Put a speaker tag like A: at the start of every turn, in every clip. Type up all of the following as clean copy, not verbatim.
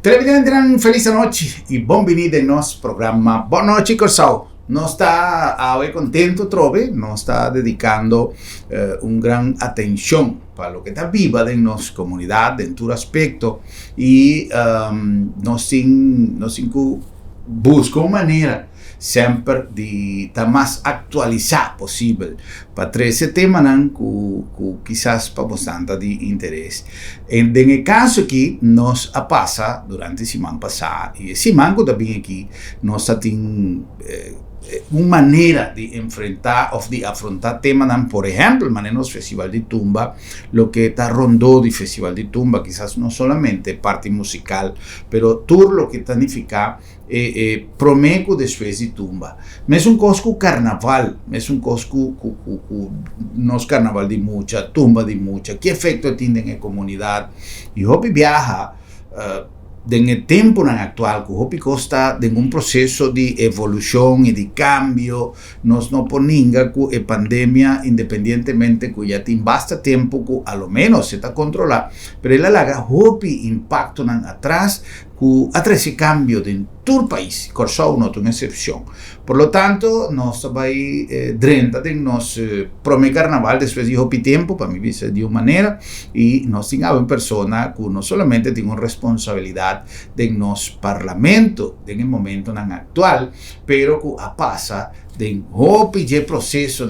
A: Televidente, feliz noche y bienvenido en nuestro programa. Buenas noches, Corsao. Nos está hoy contento, trove, nos está dedicando un gran atención para lo que está viva de nuestra comunidad, en todo aspecto, y nos busca una manera sempre de estar mais atualizado possível para esse tema que quizás para bastante de interesse. No caso aqui, nós a passa durante a semana passada e semana também aqui nós temos uma maneira de enfrentar ou de afrontar temas, por exemplo, no Festival de Tumba, lo que está rondó de Festival de Tumba, quizás no solamente parte musical, pero todo lo que significa promeco después de Tumba. Es un cosco carnaval, es un cosco nos carnaval de mucha, Tumba de mucha, qué efecto tiene en la comunidad. Y Hopi viaja en el tiempo actual, que Hopi está en un proceso de evolución y de cambio, nos no poninga que la pandemia, independientemente que ya tiene bastante tiempo, que a lo menos se está controlada, pero él haga Hopi impacto atrás, que atrás ese cambio de todo el país, Corsao no es una excepción. Por lo tanto, nos vai drenta de nos prome carnaval después de Hopi tiempo, para mí dice de una manera, y nos tenga una persona que no solamente tiene una responsabilidad de nos parlamento en el momento actual, pero que pasa de Hopi y proceso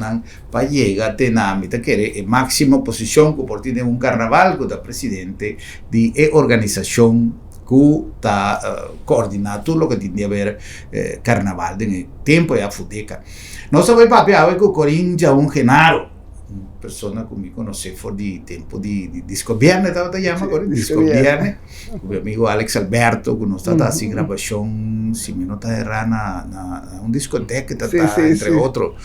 A: para llegar a tener que máxima posición que por tiene un carnaval que da presidente de organización que está coordinando todo lo que tiene que ver carnaval en el tiempo de Afudeca. No sabe papi, ahora que Corín ya un Genaro, una persona que me conoce por de tiempo de disco viernes, ¿te llama Corín? Disco viernes, mi amigo Alex Alberto, que nos está haciendo grabación, si me nota de rana, un discoteca, entre otros,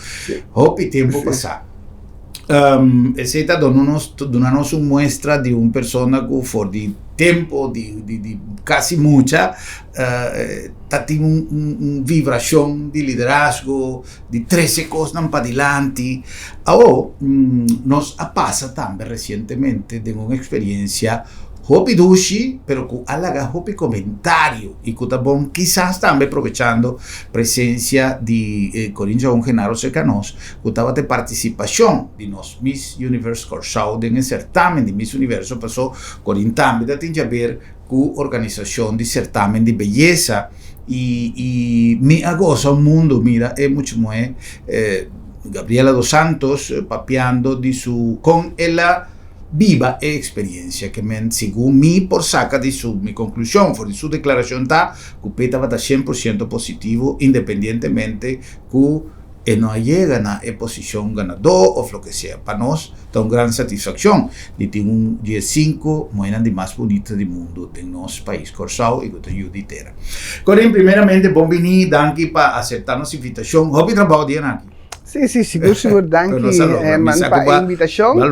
A: Hopi tiempo pasado. Ese está dándonos una muestra de una persona que por de tiempo, de casi mucha, tiene una vibración de liderazgo, de 13 cosas para adelante. Ahora, nos pasa también recientemente de una experiencia Hopi Dushi, pero que halaga Hopi comentario y que también quizás también aprovechando presencia de Corinja un Genaro Secanos, que estaba de participación de nos Miss Universe Corsao en el certamen de Miss Universo, pasó Corin también de ver con organización de certamen de belleza y me agoza un mundo, mira, es mucho más Gabriela dos Santos papeando de su con ella viva experiencia que según mi por saca de mi conclusión, por su declaración está que Peta va a estar 100% positivo independientemente que no llega a la posición ganador o lo que sea. Para nosotros está una gran satisfacción de tener un 15 moedas de más bonitas del mundo de nuestro país, Corsao y que te ayude entera. Corín, primeramente, bienvenido, danke para aceptar nuestra invitación. Hopi trabajo de aquí.
B: Sì, sicuro, danke per l'invitazione.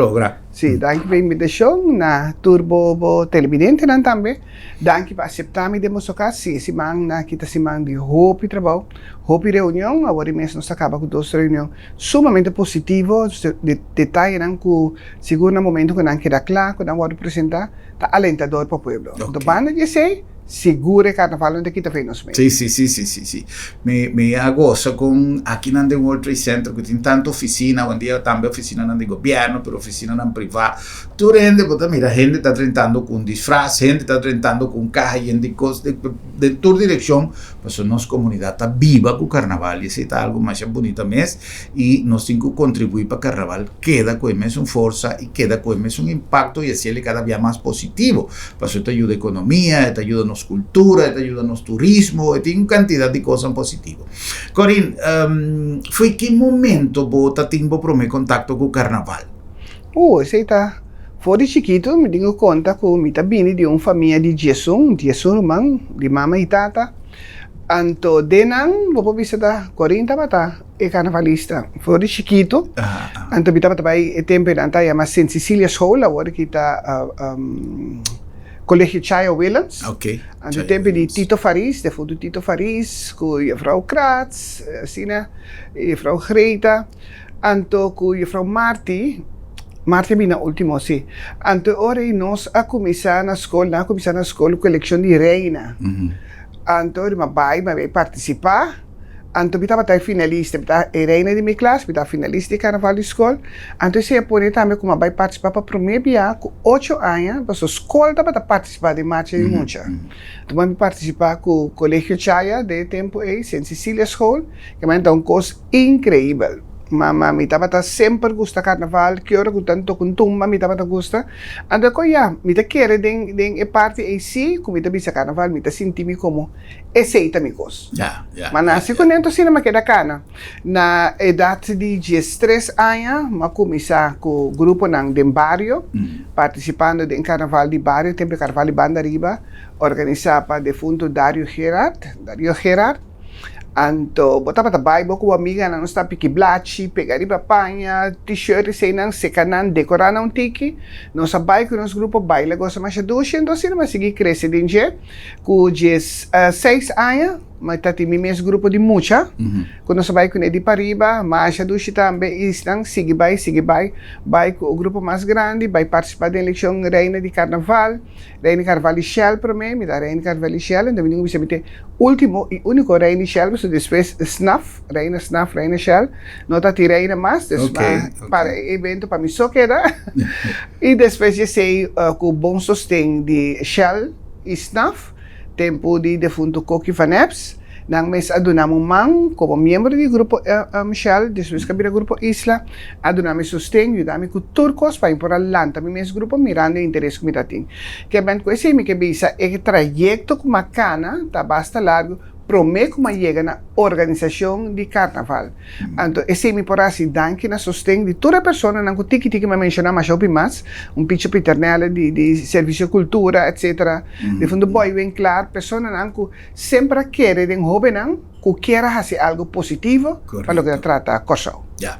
B: Sì, danke per l'invitazione, na turbo televidente também. Danke per accettare di mostrar sì, si man kita si man di Hopi trabalho, Hopi reunião, agora mesmo nós acaba com duas reuniões sumamente positivo, detalhe que seguro no momento que não queda claro, que não vou apresentar, tá alentador para o povo. Então, banda de sei Sicuro carnaval non kita fenos me.
A: Sì. Me agosto con aquí nel World Trade Center che in tanto officina, quando io tambe officina non di governo, per officina non privata. Tu rende, poi mira, gente sta tentando con disfraz, gente sta tentando con caja, gente cose de tu dirección, pues nos comunidad está viva con carnaval y está algo más bonito mes y nos tengo que contribuir para carnaval queda con mes una fuerza y queda con mes un impacto y así le cada día más positivo. Pues eso te ayuda a economía, te ayuda a nos cultura, te ayuda a nos turismo, tiene una cantidad de cosas positivas. Corín, ¿fue qué momento vos tengo por mi contacto con carnaval?
B: Ese está. Fuori chiquito mi dico conta che mi tabini di una famiglia di Gesù man, di mamma e tata. Anto denan, dopo visita 40 bata e carnavalista. Fuori chiquito, anto bitava bai e tempo in anta chiama St. Cecilia School, ora kita Collegio Chaya Willems.
A: Ok.
B: Anto tempo di Tito Faris, de foto Tito Faris, con mevrouw Kratz, Sina, mevrouw Greta, anto con mevrouw Marti. Marcia bina último, sim. Ante ora nós a começar na escola com a eleição de reina. Ante ora vai participar. Ante eu estava finalista, eu reina de minha classe, eu estava finalista de carnaval de escola. Ante eu pôr também como vai participar para o primeiro dia com 8 anos, para a escola estava participar de marcha de muita. Então eu participar com o colégio Chaya de tempo aí, St. Cecilia School, que é um curso incrível. Mama, mi estava sempre gusta carnaval, que ora tanto com tumba, mi estava gusta. Ando ko ya, mi ta quer den parte e si, como ta bisa carnaval, mi ta senti-me como aceita mi cos. Mas na sequência sim ma queda cana. Na idade de 13 anos, ma começar com o grupo nang den barrio, participando de carnaval de barrio, tempo carnaval de banda riba, organizado para defunto Dario Gerard. Anto, botava tabay, com amiga na nossa piquiblachi, pegar e papanha, t-shirt, sei não, secanan, decorar não tiki. Nossa bike, o nosso grupo baila, gosta mais de ducha, então assim, mas seguir crescendo em dia, com 6 anos, mas tá tem mesmo grupo de mucha, quando nossa bike é de Pariba, mas a ducha também, estão, vai com o grupo mais grande, vai participar da eleição Reina de Carnaval de Shell para mim, me dá Reina de Carnaval de Shell, então eu vou ter último e único Reina de Shell, depois Reina Shell, não tá de Reina mais, para evento para mim só queda, e depois eu sei com o bom sostém de Shell e Snuff, tempo de defunto Coqui Vaneps, nang mes adunamos man como membro do grupo Shell, depois que abrir o grupo Isla, adunamos sustento, ajudamos com turcos para impor lanta, mi mes grupo mirando interesse que me tem. Que bem com esse me que bisa é trajeto com macana, tá basta largo, promete como chega na organização de carnaval. Então, esse me por assim, danke na sostém de toda pessoa, não que tiki me mencionar mais ou mais, pitch paternal de serviço cultura, etc. De fundo, boy, bem claro, pessoa não que sempre quer de jovem não, que quer fazer algo positivo para o que trata a coisa.
A: Ya.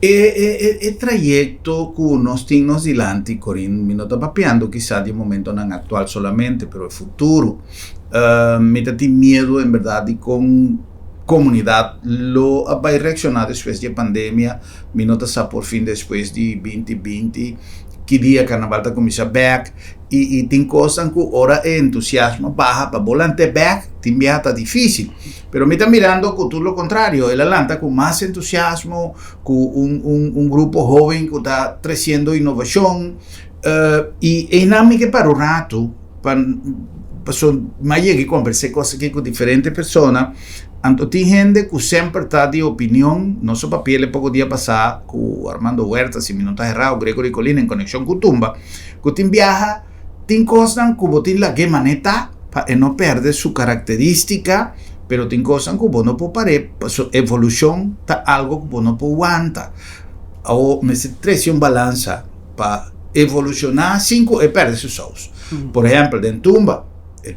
A: E trayecto que nós temos dilante, Corinne, me não está papeando quizá de momento não atual solamente, pero el futuro. Me da miedo, en verdad, y con comunidad lo va a reaccionar después de pandemia. Me nota por fin después de 2020, que día carnaval está comienza back y tem cosas que ahora el entusiasmo baja para volante back, también está difícil. Pero me está mirando con todo lo contrario, el Atlanta con más entusiasmo, con un grupo joven que está creciendo innovación y nada que para un rato, mas cheguei a conversar com diferentes pessoas. Então, tem gente que sempre está de opinião. Nosso papel, pouco dia passado, com Armando Huerta, se me não está errado, o Gregory Colina, em conexão com Tumba, que tem viaja, tem coisas que tem lá que maneta, para não perder sua característica, mas tem coisas que não pode parar, a evolução está algo que não pode aguentar. Ou, me se traz balança para evolucionar, e perder seus sous. Por exemplo, dentro Tumba,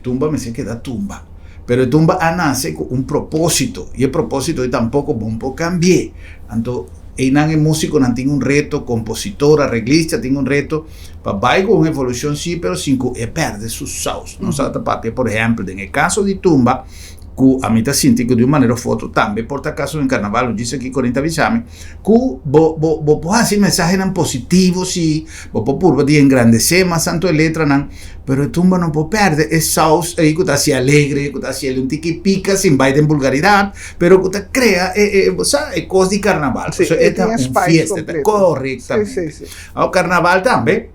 A: tumba me se queda tumba, pero tumba nace con un propósito y el propósito tampoco bombo cambié. Entonces, el músico no tiene un reto, compositor, arreglista tiene un reto, para con evolución sí, pero sin que perde sus saus. No se parte, por ejemplo, en el caso de tumba, que a mí está sintiendo de una manera foto también, por caso en carnaval, dice aquí 40 visame, que vos hacer mensajes positivos, sí, vos puedes engrandecer más tanto de letra, pero el tumba no puede perder, es saus, que está así alegre, que está así un tiki pica, sin baile en vulgaridad, pero que te crea, cosas de carnaval,
B: sí,
A: es una fiesta, correctamente. Sí. El carnaval también,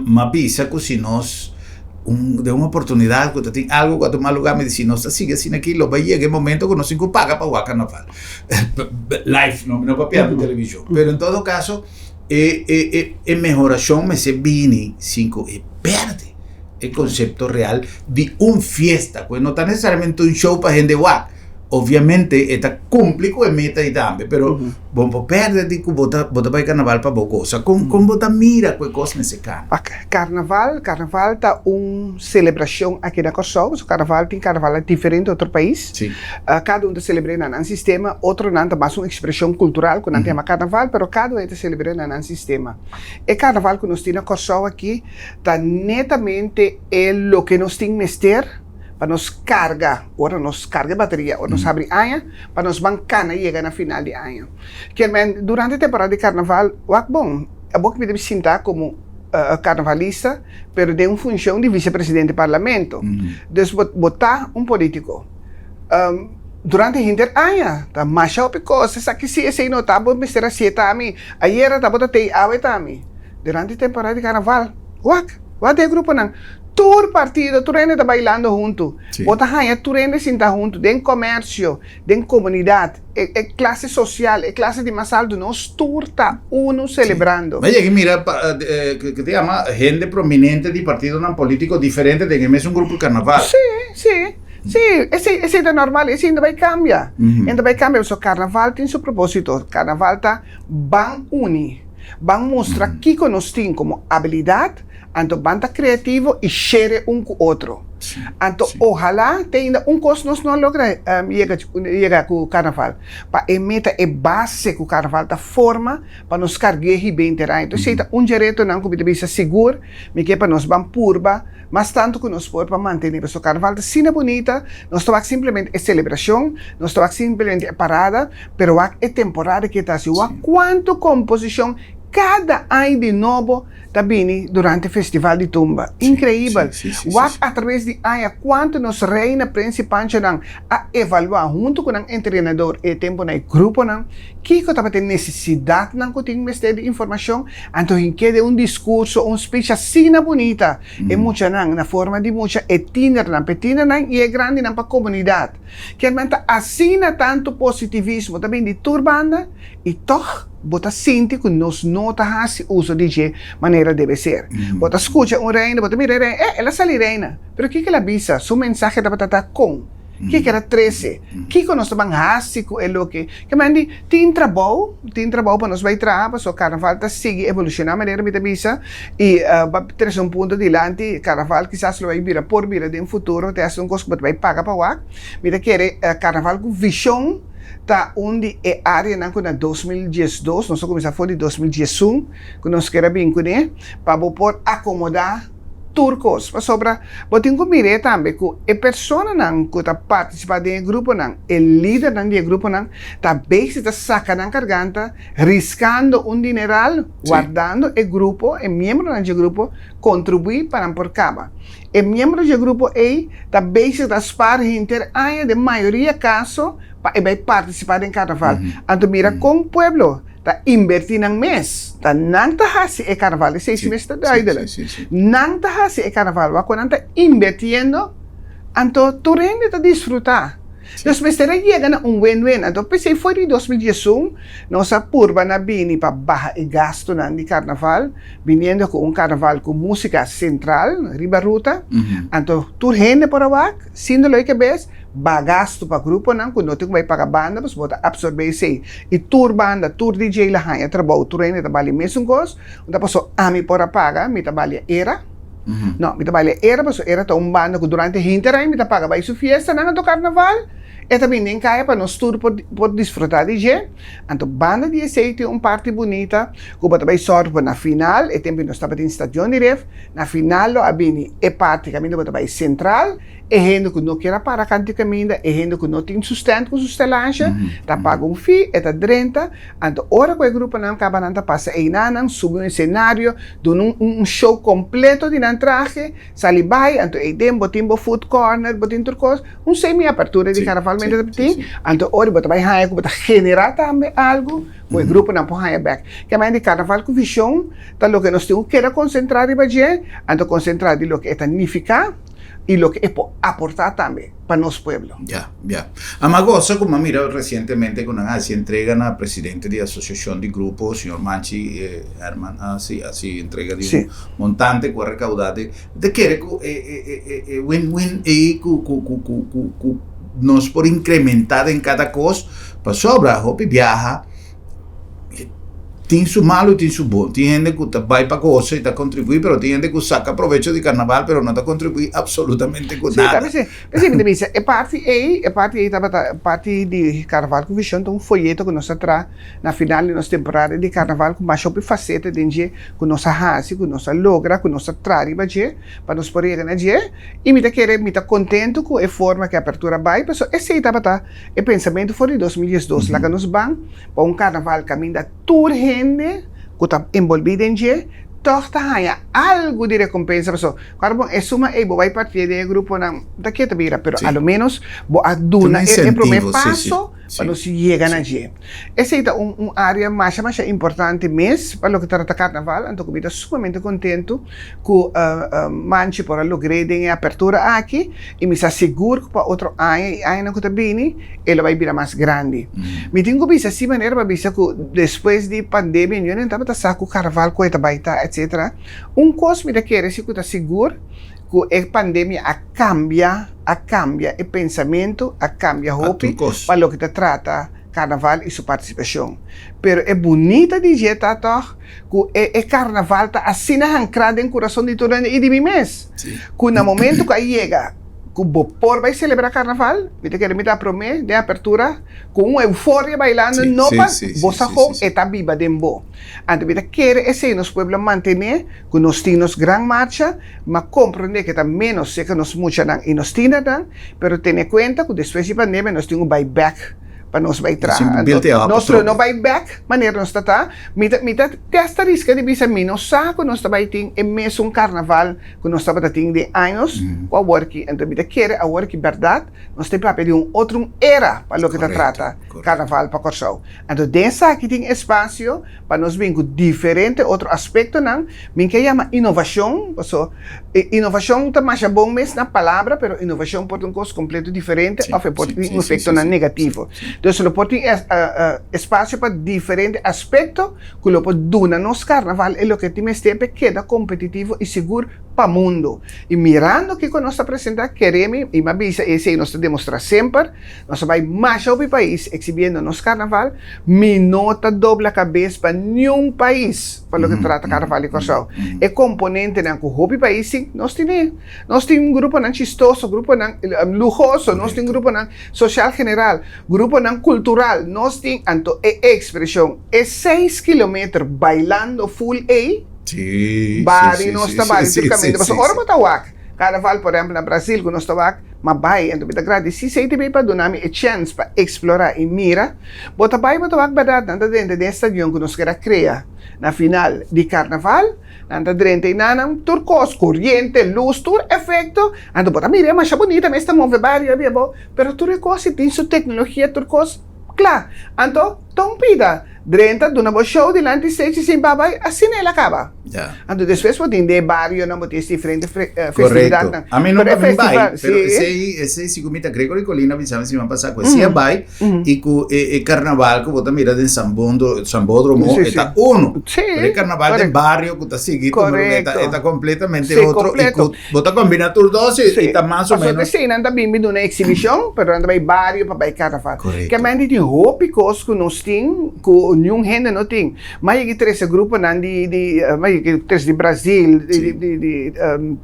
A: me avisa que si nos de una oportunidad, que tem algo que a tomar lugar, me dice, no, sigue sin aquí, lo va a llegar el momento que no se paga para jugar carnaval. Live, no papeando en televisión. Pero en todo caso, mejoración me se viene sin que perde el concepto real de una fiesta, pues no está necesariamente un show para gente guac. Obviamente, está cumple con el meta y también, pero vos perdes de que vota para el carnaval para cosa. ¿Cómo vota mira qué cosa necesita?
B: Carnaval está una celebración aquí en Kosovo. Carnaval é diferente de otro país.
A: Sí.
B: Cada uno celebra en un sistema, otro no más una expresión cultural que no tema carnaval, pero cada uno celebra en un sistema. El carnaval que nos tiene en Kosovo aquí está netamente lo que nos tiene mester para nos carga bateria, ou nos abre año, para nos bancana e chegar na final de año. Que durante a temporada de carnaval, bom, a boca me deve sentar como carnavalista, pero de uma função de vice-presidente do parlamento. Então, botar um político durante a Inter, tá mais coisas, aqui se esse não tá bom, mas será se tá me, aí era tá bom ter awe tá me. Durante a temporada de carnaval, what é grupo não? Tur partido, tu rende tá bailando junto. Bota hanha, tu rende sentar junto, den comércio, den comunidade, é classe social, é classe de mais alto, nós tur tá uno celebrando.
A: Mas é que mira, que te chama gente prominente de partido não político diferente de que mesmo grupo de carnaval.
B: Sim. Esse é normal, esse ainda vai cambiar. Ainda vai cambiar, o carnaval tem seu propósito. Carnaval tá van unir, van mostrar que nós temos como habilidade, então banda criativo e share um com o outro. Então, ojalá tenha coisa nós não logra chegar com o carnaval. Para emita é base que o carnaval da forma para nos carregar bem terá. Então, se é direito não que deve ser seguro, me que para nós vamos purba, mas tanto que nós podemos manter o carnaval da cena bonita, nós estamos simplesmente é celebração, nós estamos simplesmente é parada, pero é temporada que está assim, quanto composição cada ano de novo está vindo durante o Festival de Tumba. Incrível. Através de ano, quanto nos reina principalmente a avaliar junto com o treinador e tempo no grupo, que está tendo necessidade que tem de informação, então que de discurso, speech assim bonita, é muita na forma de muita petina e é grande para a comunidade. Que assina tanto positivismo também de turbanda e toch bota sente que nós nota se uso de maneira deve ser. Bota escuta reina, bota mira reina, ela sale reina. Pero que ela avisa? Su mensaje da batata com. Que era 13. Que nós estamos fazendo é o que mandi tem trabalho para nós vai trabalhar, so carnaval tá sigue evolucionar maneira me avisa e vai ter ponto dilante carnaval quizás lo vai virar por vira de futuro, te hace coisa que vai pagar para o me quer carnaval com visão tá onde é área na 2012, nós começamos a de 2011, que nós queremos bem com ele, para poder acomodar turcos, para sobra, botin ko mire também que a pessoa que está participando do grupo, o líder do grupo, está bem se saca na garganta, riscando dineral, guardando o grupo, o membro do grupo, contribuir para por caba. O membro do grupo está bem se para inter de maioria caso, vai participar em carnaval. Então, mira com o pueblo, está invertindo em mês. Tá não tá hasi e carnaval, 6 meses da idade. Não tá hasi e carnaval, quando está invertindo, então tu rende a desfrutar. Então, mas será que chega a win-win. Então, pensei, foi em 2011, nossa curva na bini para baixar o gasto de carnaval, vindo com carnaval com música central, riba ruta. Então, tu rende por lá, sendo lo que vez, bagasto para grupo quando não tem que pagar banda, mas bota absorver isso e tour banda, tour DJ lá hanya trabalho, tour rende trabalho mesmo coisa, então passou a mim por paga, me trabalha era. Não, me trabalha era, mas era banda que durante a hinterai me paga vai su fiesta do carnaval. E também nem cai para nós tudo por desfrutar de gente. Então, banda de aceite parte bonita, que também sorte na final, e também nós estamos em estação de ref, na final, a bini é parte caminho para central, e gente que não quer para canto caminho, e gente que não tem sustento com sua estelagem, tá paga fee, e tá 30, então, hora que o grupo não acaba de passar, e não sube cenário, dando show completo de traje, sali vai, então, e tem botimbo food corner, botim turcos, semi-apertura de carnaval. Então, hoje você vai generar também algo, o grupo não pode back. Que mais de carnaval com visão, tá o que nós temos que concentrar em baixo, então concentrar em o que é significar e o que é aportar também para nosso povo.
A: Ya. Amagosa, como mira recientemente con se entregan al presidente de la asociación de grupos, señor Manchi Herman, así entrega de un montante con recaudate, de que win-win y nos por incrementar em cada coisa, para sobra, roupa viaja, tem su malo e tem su bom. Tem gente que vai para coisa e está contribuindo, mas tem gente que saca proveito de carnaval, mas não está contribuindo absolutamente com nada.
B: Sim, é parte de carnaval com visão, um folheto que nós traz na final de nossa temporada de carnaval com mais faceta de que nós fazemos, que nós logra, que nós trazemos para nós poder ganhar. E me está contente com a forma que a apertura vai, mas esse é o pensamento foi de 2012, lá que nós vamos para carnaval caminho da tour gente que está envolvido em dia, toch haya algo de recompensa. So, claro, es uma vai partir do grupo da que tabira, pero a lo menos a duna el primer paso para se llegar allí. Essa é área mais importante mesmo para o que trata carnaval. Então, eu estou sumamente contento com manche por lograrem a apertura aqui e me asseguro que para outro ano que está vindo, ela vai virar mais grande. Me tenho que assim maneira para ver que depois de pandemia, eu não estava saco carnaval com a baita, etc. Coisa me quer se que está seguro que a pandemia cambia o pensamento, cambia o hope para o que te trata carnaval e sua participação. Pero é bonita dizer toch que o carnaval está assim ancrado no coração de todo e de mim mesmo. Que no momento que chega que o Bopor vai celebrar carnaval, me quer me dar promessa de apertura com uma euforia bailando no para vossa home está viva dembo. Então me quer esse nos pueblos manter que nós temos gran marcha, mas compreender que está menos que nós mucha e nós temos pero tener cuenta que depois de pandemia nós temos buyback para nós vai trás. Nós não vai back, maneira nós está. Mita testa risca de bisa menos saco nós vai ter é mesmo carnaval que nós estava tendo de anos com a work. Então mita quer a work verdade, nós tem papel de outro era para o que trata carnaval para Corsau. Então dessa aqui tem espaço para nós vir com diferente outro aspecto não, me que chama inovação, so inovação está mais bom mesmo na palavra, pero inovação pode um coisa completo diferente, ou pode ter efeito negativo. Então, lo pode espaço para diferentes aspectos que lo pode dar nos carnaval é o que temos tempo queda competitivo e seguro para o mundo. E mirando que nós apresentamos, queremos, e me avisa, esse nós demonstramos sempre, nós vamos mais ao país, exibindo nos carnaval, minota dobra cabeça para nenhum país, para o que trata carnaval e coisa. É componente na que o país, nós temos grupo chistoso, grupo lujoso, nós temos grupo social general, grupo cultural, nós temos expressão, é 6 km bailando full A, bari nós trabalhamos caminho, mas ora para Tawak, carnaval por exemplo no Brasil que nós Tawak, mas vai então bita grande se sei também para donar me chance para explorar e mira, bota vai para Tawak verdade nada dentro desse estadião que nós quer criar na final de carnaval, nada dentro e nada turcos, corrente, luz, tur efeito, então bota mira mais bonita, mas está move barrio bem bom, pero turcos tem sua tecnologia turcos, claro, então pida Drenta, do na show de lante stage sem babay, assim ela acaba. Então depois pode ter barrio, não pode ter diferente festividade.
A: A mim não vai, pero esse sigumita Gregory Colina pensava se vai passar com esse vai e com o carnaval que bota mira de Sambódromo está uno. O carnaval de barrio que está seguido, está completamente outro e bota combina tudo dois e está mais ou menos.
B: Sim, não está bem uma exibição, pero não vai barrio para vai carnaval. Que a gente tem roupa que nós tem nenhum gente não tem. Mas que três grupo mas que três de Brasil, de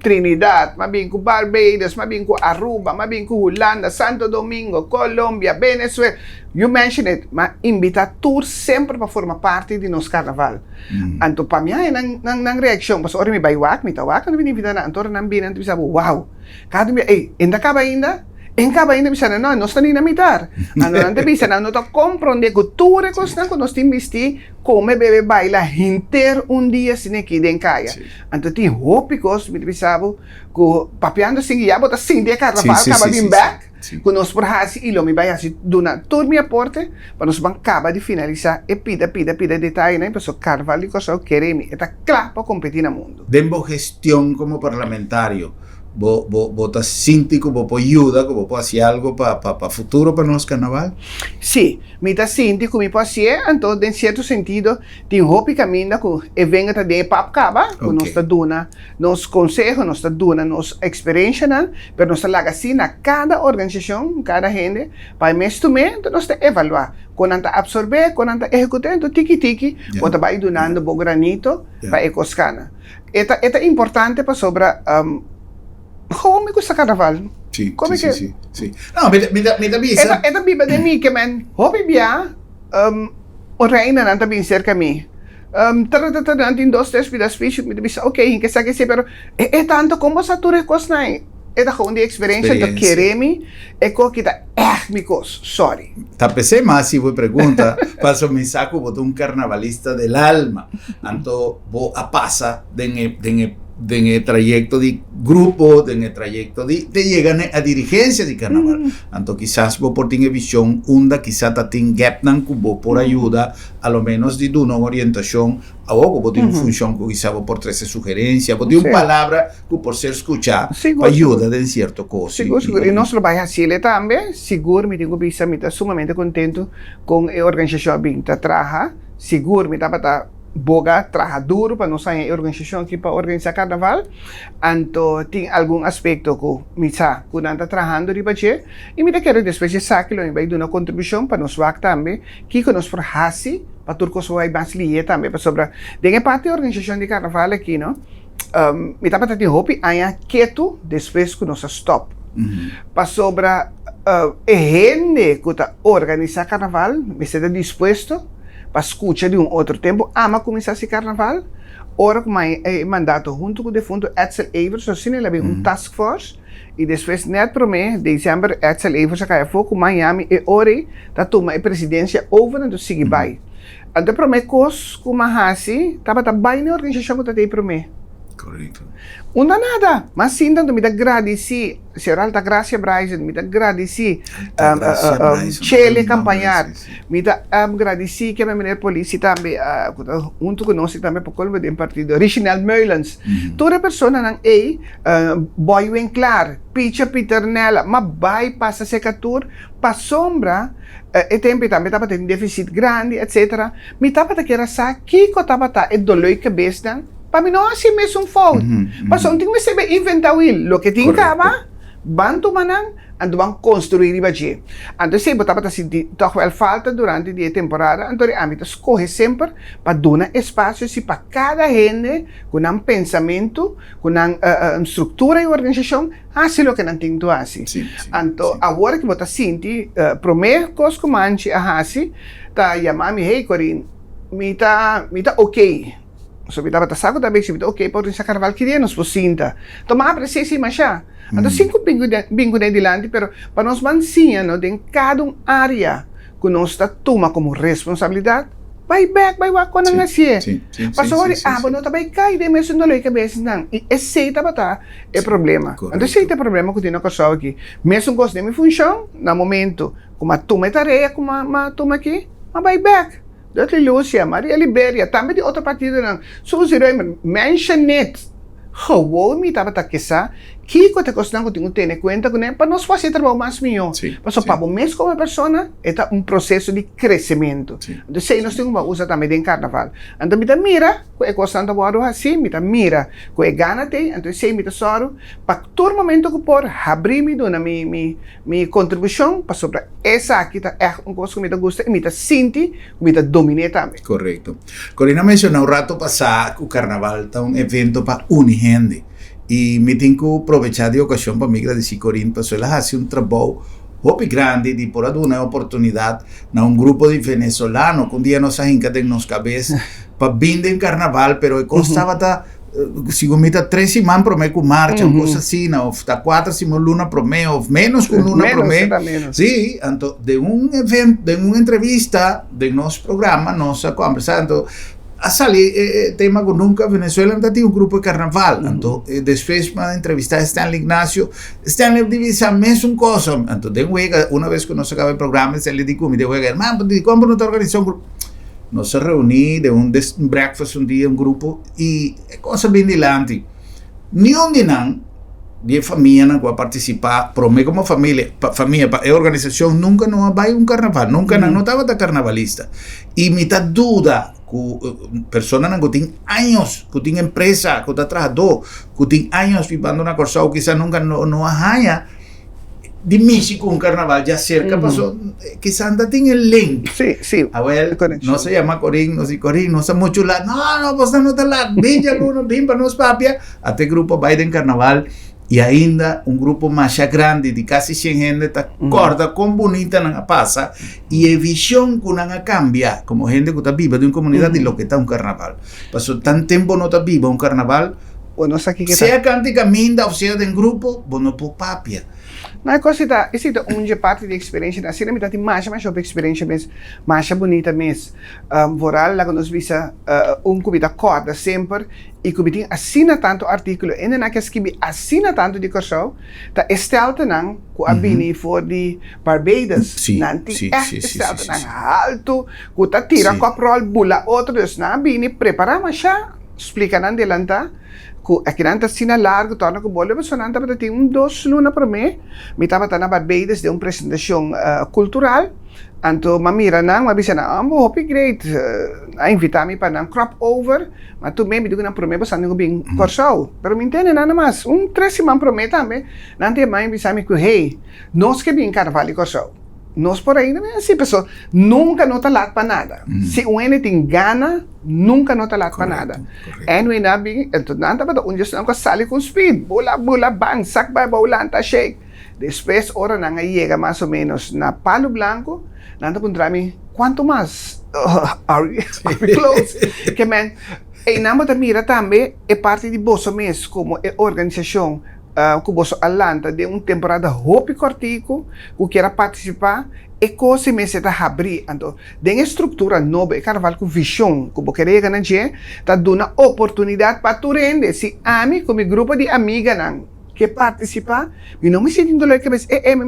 B: Trinidad, mas bem com Barbados, mas bem com Aruba, mas bem com Holanda, Santo Domingo, Colômbia, Venezuela. You mention it, mas invita tour sempre para formar parte de nosso carnaval. Então para mim é nang reação, mas ora me vai me tawak, não me invita na antor nang binan tu sabe, wow. Cada dia, ainda acaba ainda. Em cada ainda bisa na nós está nem na mitar. Ano nante bisa na nós tá compreender que tudo é coisa que nós temos visto como bebê baila inteiro dia sem aqui dentro caia. Então tem roupas me pensava que papiando assim já bota assim de carnaval acaba bem back. Que nós por assim e lo me vai assim dona todo minha porta para nós acaba de finalizar e pida detalhe né pessoal carnaval e coisa queremos está claro para competir no mundo.
A: Demo gestão como parlamentario. Vos estás síntico, vos ayuda, vos hacer algo para futuro para nuestro carnaval?
B: Sí, me está síntico, me puedo hacer, entonces, en cierto sentido, tengo hopi camino que venga también para acaba, con nuestra duna, nos consejos, nuestra duna, nos experiencia, pero nos la assim a cada organización, cada gente, para mes to mes, nos evaluar, con anta absorber, con anta ejecutar, entonces tiki, bota vai donando bo granito para ecoscana. Esta é importante para sobre como gusta carnaval?
A: Sì. No, mi da bisa.
B: Esta biba de mim que man, hobby bia, o reina não tá bem cerca mim. Antin 2, 3 vidas fish, me bisa, ok, que sabe se pero é tanto como sa tu recos na. esta gewoon die experiência do queremi e co kita me cos, sorry.
A: Tapese más si vos pregunta, paso me saco vos un carnavalista del alma, anto vos a pasa de trayecto de grupo, de trayecto de llegan a dirigencia de carnaval. Anto quizás vos por tener visión unda, quizás tatin gap nan cubo por ayuda, a lo menos de una orientación a vos, vos tiene función que quizás vos por 13 sugerencias, vos tiene una palabra que por ser escuchada, ayuda de cierto cosa.
B: Seguro, e nós trabalhamos assim também, seguro, me digo, bisa, me está sumamente contento com a organização que está trabalhando, seguro, me está para boga, trabalha duro para nós a organização aqui para organizar carnaval, então tem algum aspecto que me está trabalhando de baixo, e me quero depois de saque, me vai dar uma contribuição para nós também, que nós forçamos, para tudo que vai mais lié também, para sobre, de parte da organização de carnaval aqui, não? Me está para ter hope, aí quieto, depois que nós stop. Para sobre gente que está organizando carnaval, me está disposto para escutar de outro tempo, ama começar esse carnaval, ora com mandato junto com o defunto Edsel Evers, assim ele havia task force, e depois, net para mim, dezembro, Edsel Evers acaba foco Miami e ore, tá toma a presidência over e do sigue vai. Então para mim, cos como assim, tava bem na organização que tem para mim.
A: Correto.
B: Não nada, mas sim, então me dá agradecer, Senhor Alta Gracia Bryson, me dá agradecer, Chele acompanhar, me dá agradecer que a minha polícia também, junto com nós também, por causa do partido, Reginald Meulens, toda pessoa não Boy Winkler, Peter Nella, mas vai passar secatur, para sombra, e tempo também estava tendo déficit grande, etc. Me estava querendo saber que estava dolor de cabeça, para mim não assim mesmo um fault. Mas não tem que se inventar o que tem que haver, bantu manang, ando bang construir iba je. Ando se botava ta sentir toch wel falta durante a temporada, ando a mim escolhe sempre para dar espaço se para cada gente com um pensamento, com uma estrutura e organização, assim o que não tem que fazer. Então, agora que bota sentir, primeiro coisa que manche a assim, tá chamar-me hey Corinne, me tá ok. So, me estava saco também, se me tá ok, para esse carnaval queria nos pocinta. Toma abre se mas já. Então, 5 bingo de dilante, pero para nós mansinha, no, de cada área que nós está toma como responsabilidade, vai back, vai walk quando nasce. Passou agora, mas não tá vai cair de mesmo não lei cabeça não. E esse tá bata é problema. Então, esse é problema que tem na pessoa aqui. Mesmo que de minha função, no momento, como a toma tarefa, como a toma aqui, mas vai back. Dat Lúcia, Maria Liberia, também de outra partida não. So, se eu mention it, gewoon me estava taqueça, que coisa que nós temos que ter conta com para nós fazer trabalho mais melhor. Mas para o mês como pessoa, é processo de crescimento. Então, se nós temos que usar também em carnaval. Então, me mira, que é constante agora assim, me mira, que é gana tem, então se me soro, para todo momento que por abrir me dona minha contribuição para sobre essa aqui é uma coisa que me gosta e me sente, me domina também.
A: Correto. Corina mencionou um rato passado que o carnaval é um evento para unir gente. E me tenho que aproveitar de ocasião para me agradecer, Corinne, porque ela faz trabalho muito grande de por dar uma oportunidade a um grupo de venezolanos que um dia nós ainda tem nos cabeça para vir em carnaval, pero costava segundo me 3 semanas para mim com marcha, coisa assim, ou 4 semanas luna para mim, ou menos com luna para mim. Sim, então de evento, de uma entrevista de nosso programa, nós conversando. A salir tema que nunca Venezuela não tinha grupo de carnaval, então depois para entrevistar Stanley Ignacio, Stanley divisa a mesma coisa, então de uma vez que nós acabamos o programa, ele disse me deu irmão, como não organizar grupo, nós se reunimos de breakfast dia grupo e coisa bem dilante, nenhum de nós de família não vai participar, para mim como família a organização nunca não vai carnaval, nunca não estava da carnavalista e me dá dúvida persona que tem anos, que tem empresa, que está trabalhando, que tem anos vivendo na Corsão, quizás nunca não arranha de México um carnaval já cerca, passou, quizás ainda tem o link.
B: Sim.
A: Não se chama Corinne, não se Corinne, não se muito lá, não, você não está lá, vem para nós papia, até grupo vai em carnaval. E ainda grupo mais grande de quase 100 gente está corda com bonita na passa e a visão que não cambia como gente que está viva de uma comunidade de lo que está carnaval. Passou tanto tempo não está viva carnaval,
B: o não sabe que
A: se é cantica minda ou se é de grupo, não por papia.
B: Na coisa tá, esse é parte da experiência na cena, metade mais sobre experiência mesmo, mais bonita mesmo. Voral lá quando nos visa cubita corda sempre e cubita assina tanto artículo, e na que escrevi assina tanto de corso, tá estelta nang ku abini for de Barbados, nanti estelta nang alto, ku ta tira coprol bula outros na abini prepara masha, explica nan delanta. Aqui nanta sina largo, torna que bolha, mas nanta para ter 2 luna para mim, me estava na Barbados de uma apresentação cultural, então mamira nang, mabisa na, hope great, invitar-me para nang crop over, mas tu me digo na para mim, basta não bem corsau, pero me entende nada mais, 3 semanas para mim também, nante mãe invitar-me que hey, nós que bem carnaval e corsau. Nós por aí, assim, pessoal, nunca não está lá para nada. Se o ene tem gana, nunca não está lá para nada. E não é nada, então, nada para onde eu não sale com speed, bula, bang, sac by bolanta, shake. Depois, hora não chega mais ou menos na Palo Blanco, nada para mim, quanto mais are we close? Que man, e nada mira também é parte de bolso mesmo, como é organização. Que você alanta de uma temporada hopi cortico, que quer participar, e coisa me se tá abrir, então, tem estrutura nova, e carnaval com visão, que você quer ganhar, tá dando oportunidade para tu render, se ami como grupo de amigas não que participar, e não me sentindo lá que me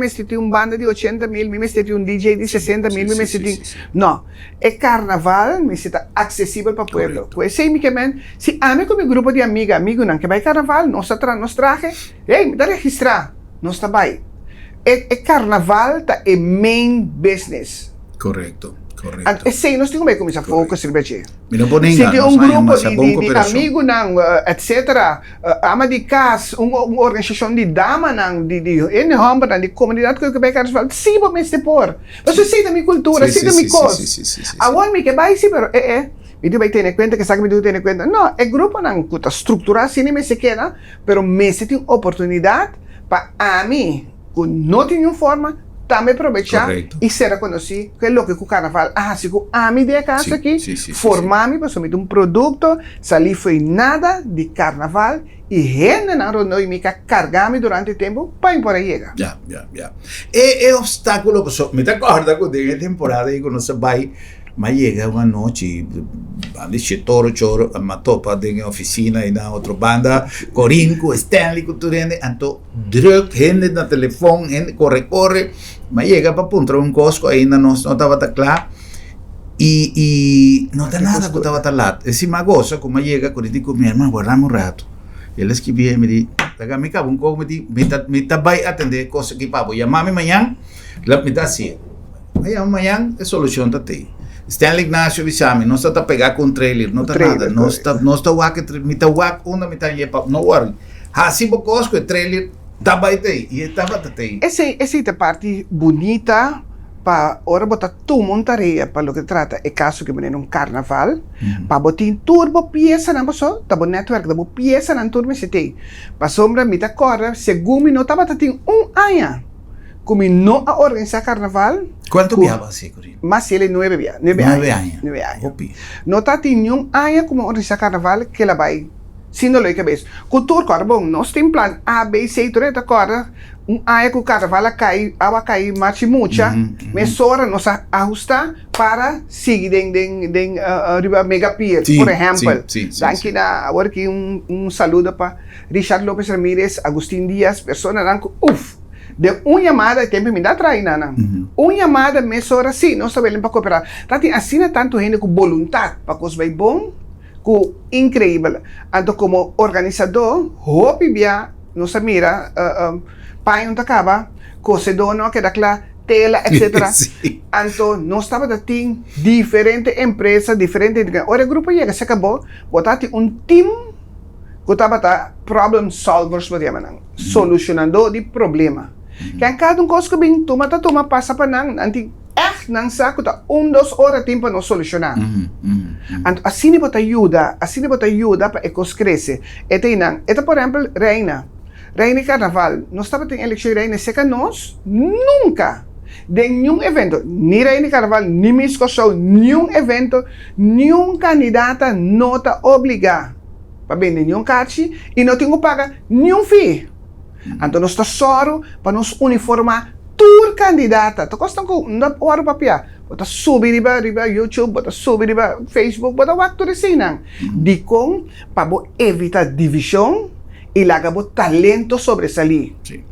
B: senti banda de 80 mil, me senti DJ de 60 mil, me senti não, é carnaval, me senti acessível para o pueblo, pues sei me que se ami como grupo de amigo não que vai carnaval, nós traje, me dá registrar, nós está bem, é carnaval tá é main business,
A: correto.
B: E se nós temos que começar a focus se
A: tem
B: grupo de amigo etc. Ama de casa, uma organização de dama em Roma, de comunidade que vai carnaval, sim, vou me expor. Você sei da minha cultura, sei da minha coisa. Agora me que vai sim, pero me vai ter conta que sabe me ter conta. Não, é grupo não que está estruturado assim me se queda, pero me se tem oportunidade para a mim, que não tem nenhuma forma também aproveitar e ser reconhecido que é o que o carnaval se a mim de casa aqui formar-me para somente produto sair foi nada de carnaval e gente não me carregar-me durante o tempo para ir por aí chegar.
A: É obstáculo que me recorda que tem temporada e quando você vai mas chega uma noite, dice choro, ma topa de oficina e na outra banda, Corinco, Stanley, tudo então druk, gente na telefone, gente corre, mas chega para punta cosco, ainda não estava claro, e não está nada que estava lá. Esse magoso, como chega, quando eu digo, minha irmã, guardamos rato. Ele escrevia e me disse, me cago me disse, me vai atender coisa que para chamar-me amanhã, me dá assim, amanhã é solução da tem. Stanley Ignacio Visami, não está a pegar com trailer, não está nada, não está wak, me está wak, me está yepa, não worry. Assim bocosco, o trailer estava aí, e estava aí.
B: Essa é a parte bonita para ora botar tu montaria para o que trata é caso que menino carnaval, para botar turbo pieza na boso, tá bom network, tá bom pieza na turbo se tem. Para sombra me tá corre, segundo não estava tem ano. Como não a organizar carnaval.
A: Quanto viava assim, Corino?
B: Mas ele 9 anos. 9 anos. Não está nenhum ano como organizar carnaval que ela vai. Se não lhe cabeça. Cultura, corre bom, nós temos plano A, B, C, tureta, corre. Ano que o carnaval cai, marcha mucha, mas hora nós ajustar para seguir den mega pier, por exemplo. Daqui agora aqui saludo para Richard Lopes Ramírez, Agustín Díaz, pessoa de uma chamada, tempo me dá atrás, Nana. Uma chamada, meia hora, sim, nós sabemos para cooperar. Então, assina tanto gente com vontade para que vai bom, com incrível. Então, como organizador, hope via, nós mira, pai não acaba, coisa dono, que dá claro, tela, etc. Então, nós estamos tendo diferentes empresas, diferentes. Ora, o grupo chega, se acabou, botar team que estava problem solvers, solucionando de problema. Kaya cada coisa que bem toma passa para nanti nang saco ta 1-2 horas tempo no solucionar. Assim não bota ajuda para ecos crescer. Eta por exemplo Reina Carnaval, nós estava tem eleição Reina seca nós nunca de nenhum evento, nem Reina Carnaval, nem Miss Show, nenhum evento, nenhum candidata nota obrigar para vender nenhum cachi e não tenho que pagar nenhum fee. Então nós estamos só para nos uniformar tur candidata. Então custa com não hora papia. Bota subir riba YouTube, bota subir riba Facebook, bota waktu resinang. Di com para evitar divisão e laga talento sobresalir.
A: Sim.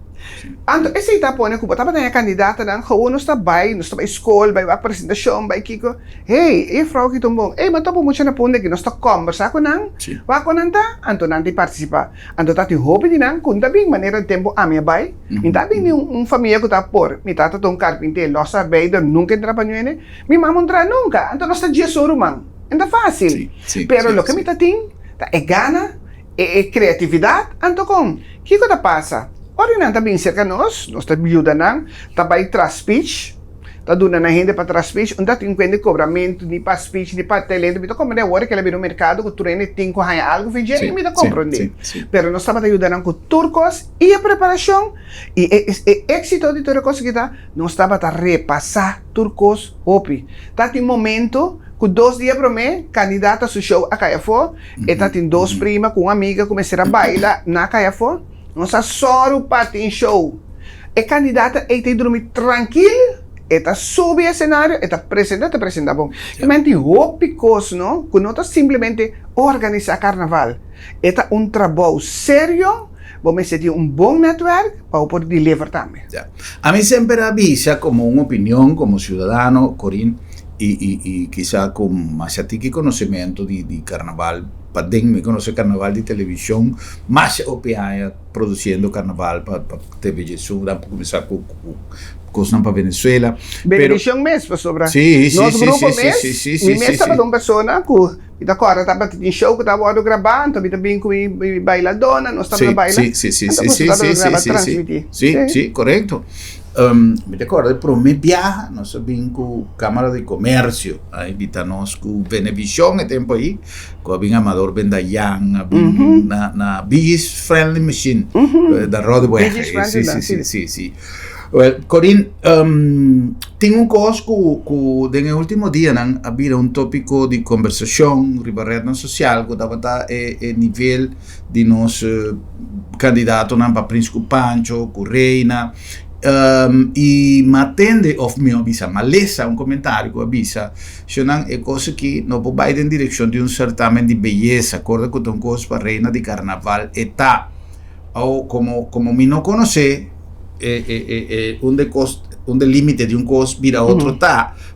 B: Então, essa etapa onde eu estava na candidata, não está bem, não está bem escola, vai apresentação, vai kiko. Hey, frau que tumbong, mas tapo muito na punta que nós está conversar com nang, vai com nanta, então nanti participar. Então tá te hope de nang, kung tabing maneira tempo a minha bai, então bem família que tá por, mi tata tong carpinteiro, losa beido, nunca entra pa nyoene, mi mama entra nunca, então nós está dia surumang, então fácil. Pero lo que mi tating, tá é gana, é criatividade, então com, kiko tá passa. Ora não também cerca nós está ajuda não, tá vai tras speech, tá dando na gente para tras speech, onde tem que cobramento de para speech, de para talento, então como é hora que ela vem no mercado, que tu tem que ganhar algo, vem gente me dá compreender. Pero nós estamos ajudando com turcos e a preparação e êxito de turcos que tá, nós estamos a repassar turcos hopi. Tá tem momento com 2 dias para mim, candidata a seu show a Caiafó, e tá tem 2 primas com uma amiga começar a bailar na Caiafó. Nossa só patin show. É candidata e tem dormir tranquilo, e tá subir o cenário, e tá apresenta bom. E mente hópicos, não? Que não tá simplesmente organizar carnaval. É tá trabalho sério, vamos sentir bom network para poder deliver também.
A: A mí sempre avisa como una opinión, como ciudadano, Corín, y quizá con más conocimiento de carnaval. Padeng me conoce carnaval de televisión, más OPA produciendo carnaval para TV Jesús, para começar com cosas para Venezuela.
B: Benedição mesmo, sobra.
A: Sí.
B: Nosso grupo mesmo, mi estava uma pessoa que da cora estava em show que estava gravando, também bem com bailadona, nós estávamos bailando.
A: Sí, correcto. Me recordo, pero me viaja, nós sabemos com Câmara de Comércio, a invitar-nos com Venevisión, e tempo aí, com a Amador Bendayan, na Biggest Friendly Machine, da Rode Bueja. Sí. Well, Corín, tem coisa que no último dia havia tópico de conversação na rede social que estava a nível de nosso candidato para Príncipe Pancho, com Reina, e me atende of me avisa, ma lesa comentário que avisa, é coisa que não vai em direção de certamen de beleza, acorda com um coisa para Reina de Carnaval, eta, ou como me não conhece, onde limite de costo vira outro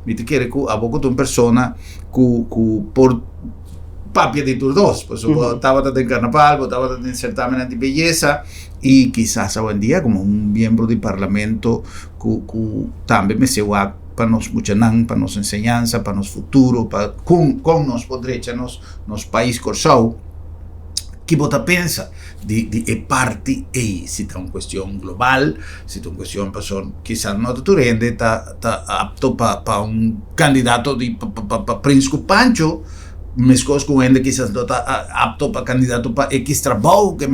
A: me te quer que a pouco de uma pessoa que por papia de todos dois, por exemplo, estava em carnaval, estava em certamen de beleza e quizás hoje em dia como membro do parlamento que também me se para nos muchanan, para nos enseñanza, para nos futuro, para com nos podrecha nos país corsau que você pensa de parte e se é uma questão global, se é uma questão pessoa quizás não tu rende está apto para candidato de para Príncipe Pancho, mas coisas com ele quizás não está apto para candidato para X trabalho que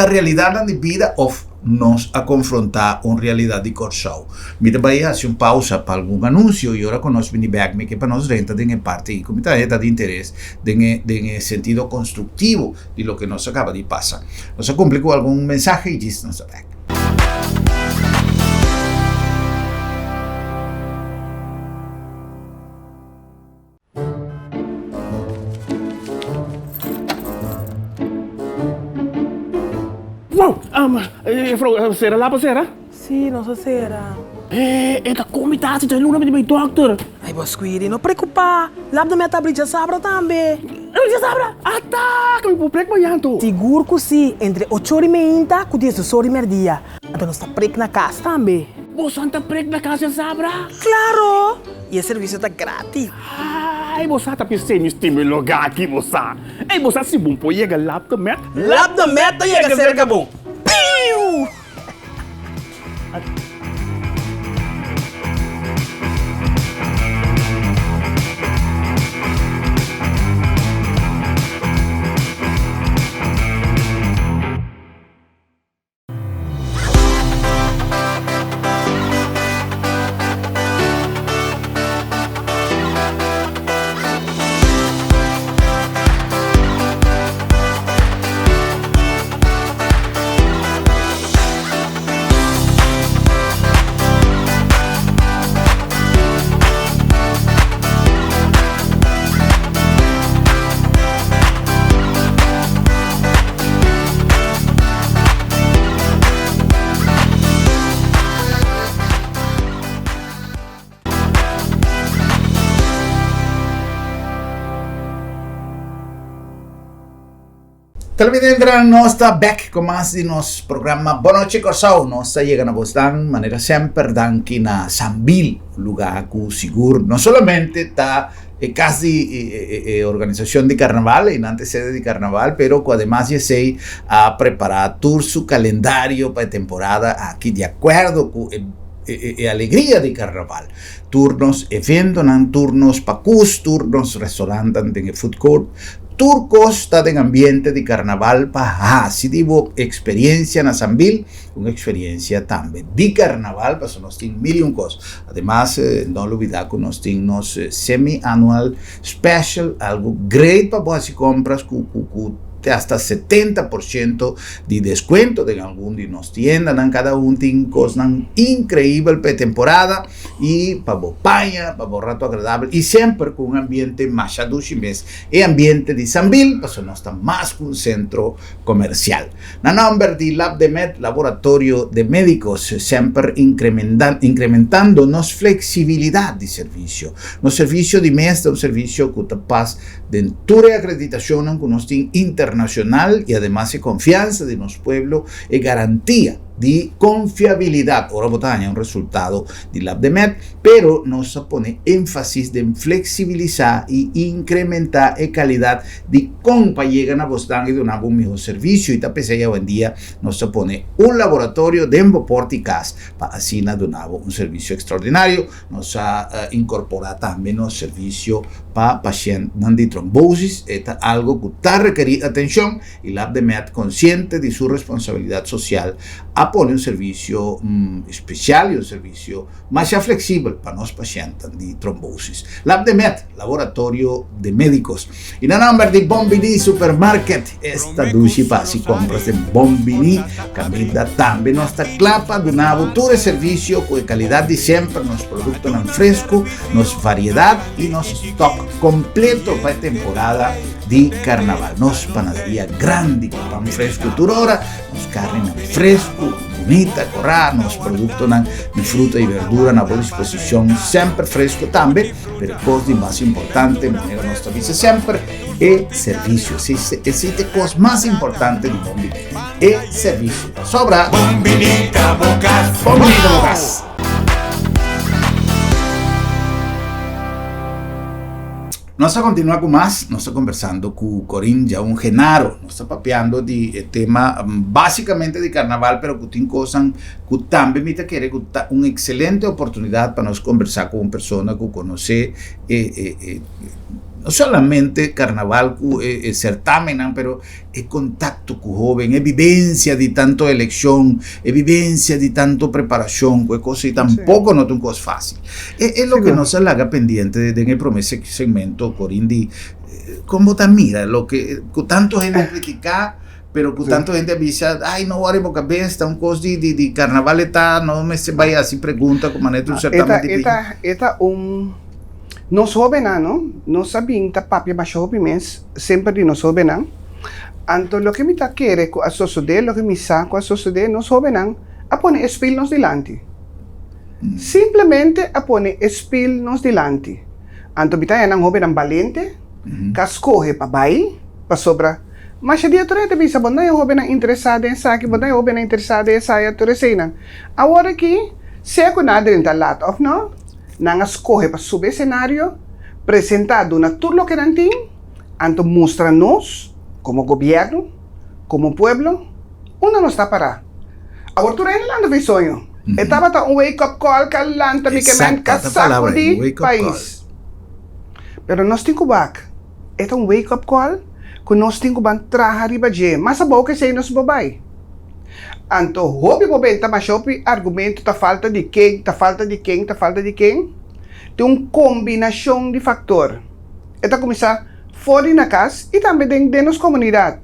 A: a realidade da vida of nos a confrontar uma realidade de Corsau. Me vai fazer uma pausa para algum anúncio e agora conosco vem back que para nós renta de parte e como está de interesse de sentido construtivo de lo que nos acaba de passar. Nos complicou algum mensagem e diz nos back.
C: Sera lá para Sera?
D: Sì, non so sera.
C: Esta comitasse de luna de meu doctor.
D: Ai, boss, quindi, non preoccupa. Labda me tablica sabra também.
C: Já sabra? Tá, que me prek banhanto.
D: Seguro que sim, entre 8h30 e 10h30. Então nós está prek na casa também.
C: Você está prek na casa sabra?
D: Claro! E o serviço está grátis.
C: Ai, você está pensando em lugar aqui, você. Ei, você se bom pode chegar lá do met.
D: Lá do met chega cerca bom. Piu!
A: Televidente, nós está back com mais de nosso programa Boa Noite Corsão. Nós está chegando a vocês de maneira sempre daqui na Sambil, lugar que seguro, não somente está quase organização de carnaval, e antecede de carnaval, pero que además já sei a preparar todo su calendário para a temporada aqui de acordo com a alegria de carnaval. Turnos evento, turnos pacus, turnos restaurantes em food court, turcos está en ambiente de carnaval para si digo experiencia na Sambil, una experiencia también de carnaval, pues nos tiene mil y un cosas. Además, no olvidar que nos tiene semi-annual special, algo great para vos si compras hasta 70% de descuento de alguna de nos tiendas, cada uno tiene cosas increíbles para temporada y para paña, para rato agradable y siempre con un ambiente más chaduchimes y ambiente de Sambil, pues no está más que un centro comercial. Na nombre de LabDemed, laboratorio de médicos, siempre incrementando nos flexibilidad de servicio. Nos servicio de mes un servicio que capaz de toda acreditación que nos tiene internacional y además de confianza de nuestro pueblo y garantía de confiabilidad. Ahora botaña un resultado de LabDemed, pero nos pone énfasis de flexibilizar y incrementar la calidad de cómo llegan a Boston y de un mejor servicio. Y tapese hoy en día nos pone un laboratorio de Emboporticas para así de un servicio extraordinario. Nos ha incorporado también un servicio para pacientes de trombosis. Esto es algo que está requerido atención y LabDemed, consciente de su responsabilidad social, pone un servicio especial y un servicio más flexible para los pacientes de trombosis. LabDemed, laboratorio de médicos. Y en nombre de Bombini Supermarket, esta dulce para si compras en Bombini, camina también nuestra clapa de una aventura de servicio con calidad de siempre, nos productos en fresco, nos variedad y nos stock completo para temporada de carnaval. Nos panadería grande con pan fresco turora, nos carne en fresco, bonita, corrada, nos productos de fruta y verdura a buena disposición, siempre fresco también, pero cosa más importante, manera nuestra vida siempre, es servicio. Existe cosa más importante de Bombini, es servicio. Sobra Bombinita Bocas. Bombinita Bocas. Nós continuamos com mais, nós estamos conversando com o Corín, já um Genaro, nós estamos papeando de tema basicamente de carnaval, pero que tem coisas que também me quer uma excelente oportunidade para nós conversar com uma pessoa que conhece no solamente carnaval, certamen, pero es contacto con joven, es vivencia de tanto elección, es vivencia de tanto preparación, pues cosa y tampoco no es una cosa fácil. Es lo que nos haga pendiente de el promesa segmento, Corindi, como te mira, lo que tanto gente critica, pero que tanto gente avisa, ay, no vale boca besta, un cosa de carnaval está, no me se vaya así pregunta como manera un certamen de
B: Eta nos jóvenes, ¿no? No saben que papi más jóvenes, siempre de nos jóvenes. Entonces, lo que me quiere con asociar, lo que me saca asociar, nos jóvenes, a poner espil nos delante. Simplemente a poner espil nos delante. Entonces, me está joven valiente, que escoge para baile, para sobra. Mas dia tu rete bisa banda yang joven interessado em saque, banda yang joven interessado em saia tu recena. Agora que se é com nada dentro lot of no, nang escoge para subir cenário, apresentado na tudo que não tem, anto mostra-nos como governo, como pueblo, onde nós está para. Agora tu rete lá no sonho. Estava tá wake-up call que lanta me que man casaco de país. Pero nós temos back. É wake-up call que nós temos que trabalhar riba de, mas a boca sei nos babai. Anto hobby bobenta mas hobby argumento ta falta de quem, ta falta de quem, ta falta de quem. Tem uma combinação de fator. Eta começar fora na casa e também dentro da nossa comunidade.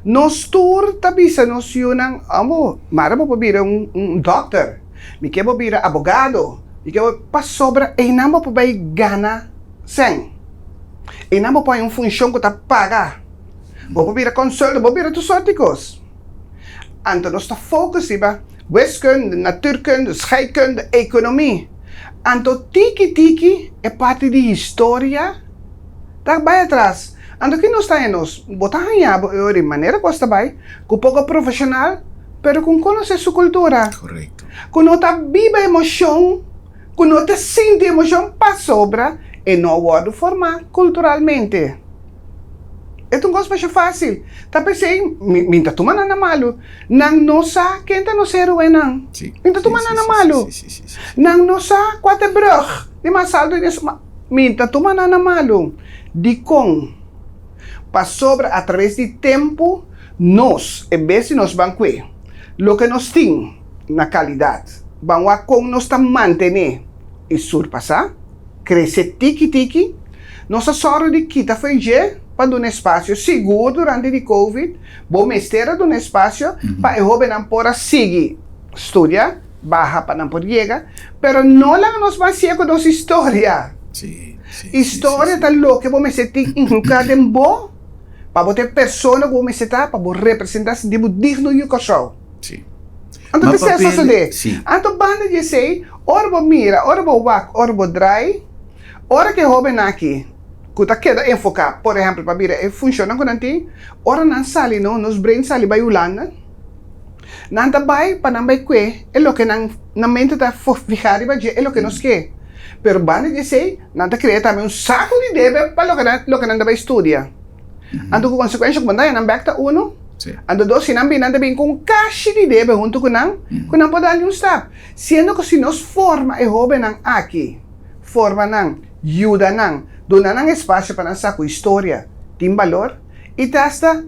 B: Nós tour tabisa nos yunang amo, mara mo pabira um doctor, mi quer pabira abogado, mi quer pa sobra e não mo pabai gana sem. E não mo pa uma função que ta paga. Mo pabira consulta, mo pabira tus artigos. Anto nós ta focus iba wiskunde, natuurkunde, scheikunde, economie. Anto tiki é parte de história. Tá bem atrás. Ando que nós temos, botar de maneira que está bem, com pouco profissional, pero com conhecer sua cultura.
A: Correto.
B: Com nota viva emoção, com nota sente emoção para sobra, e não pode formar culturalmente. É um gosto mais fácil. Tá pensei, minta tu mana malo, nang nosa quem não ser o enang. Minta tu mana malo. Nang nosa quate brug, di masaldo nisso, minta tu mana malo. De com para sobra através de tempo, nós, em vez de nós banque, lo que nós temos na qualidade, vamos a com nós tá manter e surpassar, crescer tiki-tiki, nossa sorte de kita foi para dar um espaço seguro durante o Covid, bom mestre dar um espaço para o jovem não poder seguir, estudar, barra para não poder chegar, pero não lá nós vamos ser com nossa história. História tá louca, vamos ser incluída em bom, para ter pessoas que vamos ser para representar de digno e cachorro. Então precisa suceder. Então banda de sei, orbo mira, orbo wak, orbo dry, ora que jovem aqui, que tá queda enfocar, por exemplo, para mira, funciona com nanti, ora não sali não, nos brain sali vai ulana, nanta vai para não vai que, é o que na mente tá ficar e vai é o que nos quer. Pero banda de sei, nanta cria também saco de debe para lo que nanta vai estudar. Então com consequência que mandai não back uno. Ando dos sinambi nanda bem com caixa de debe junto com não pode dar um step. Sendo que se nos forma e jovem não aqui, forma não, ajuda não, dona não espaço para nossa história, tem valor. E testa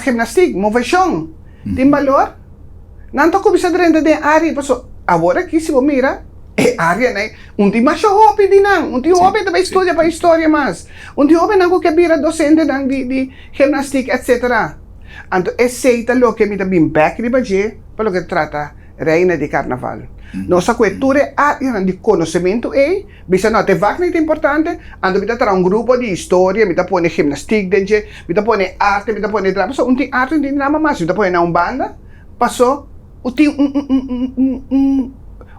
B: gimnastica, movação, tem valor. Não tô começando a render de área, passo agora aqui se você mira, é área né, tem mais hobby de não, tem hobby também estuda para história mais, tem hobby não que vira docente não de gimnastica etc. Então, aceita o que me dá bem back de baixo, para o que trata reina de carnaval. Nossa cultura é área de conhecimento e, bisa não, te vacina é importante, ando me dá um grupo de história, me dá põe gimnastica, me dá põe arte, me dá põe drama, so tem arte e tem drama mais, me dá põe uma banda, passou, tem